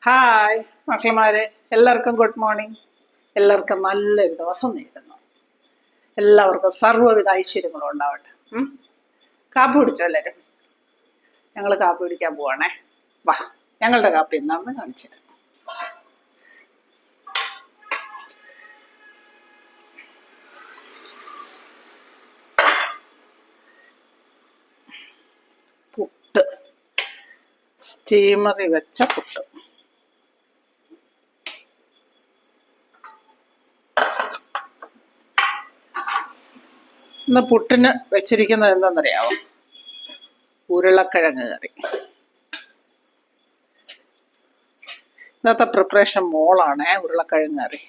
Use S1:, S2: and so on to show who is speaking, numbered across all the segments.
S1: Hi മക്കളമാരെ, എല്ലാവർക്കും good morning. എല്ലാവർക്കും നല്ലൊരു ദിവസം നേരുന്നു. എല്ലാവർക്കും സർവ്വവിധ ഐശ്വര്യങ്ങളും ഉണ്ടാവട്ടെ. കാപ്പി കുടിച്ചോ എല്ലാവരും? ഞങ്ങൾ കാപ്പി കുടിക്കാൻ പോവാണേ. വാ, ഞങ്ങളുടെ കാപ്പി എന്താണെന്ന് കാണിച്ചു തരാം. പുട്ട്, സ്റ്റീമറിൽ വെച്ച പുട്ട്. ഇന്ന് പുട്ടിന് വെച്ചിരിക്കുന്നത് എന്താണെന്നറിയാമോ? ഉരുളക്കിഴങ്ങ് കറി. ഇന്നത്തെ പ്രിപ്പറേഷൻ മോളാണേ. ഉരുളക്കിഴങ്ങ് കറി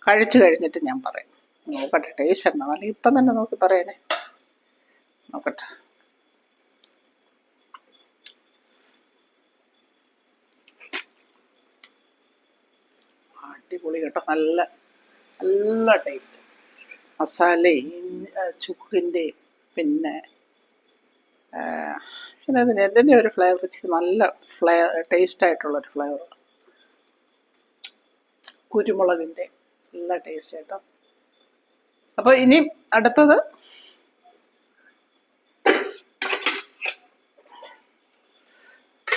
S1: കഴിച്ചു കഴിഞ്ഞിട്ട് ഞാൻ പറയാം. നോക്കട്ടെ ടേസ്റ്റ് ഉണ്ടോ, അല്ലെങ്കിൽ ഇപ്പം തന്നെ നോക്കി പറയണേ. നോക്കട്ടെ. അടിപൊളി കേട്ടോ, നല്ല നല്ല ടേസ്റ്റ്. മസാലയും ചുക്കിൻ്റെയും പിന്നെ എന്തിൻ്റെ ഒരു ഫ്ലേവർ, ഇച്ചിരി നല്ല ടേസ്റ്റ് ആയിട്ടുള്ളൊരു ഫ്ലേവർ. കുരുമുളകിൻ്റെ നല്ല ടേസ്റ്റ് കേട്ടോ. അപ്പോൾ ഇനി അടുത്തത്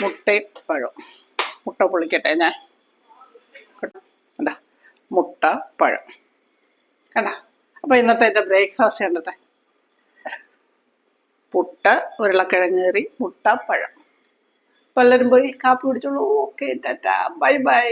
S1: മുട്ടയും പഴം. മുട്ട പൊളിക്കട്ടെ ഞാൻ. കണ്ടാ, മുട്ട പഴം കണ്ടാ. അപ്പോൾ ഇന്നത്തെ എൻ്റെ ബ്രേക്ക്ഫാസ്റ്റ് കണ്ടട്ടെ. പുട്ട്, ഉരുളക്കിഴങ്ങ് കറി, മുട്ട പഴം. അപ്പോൾ എല്ലാവരും പോയി കാപ്പി കുടിച്ചോളൂ. Okay, tata, bye by.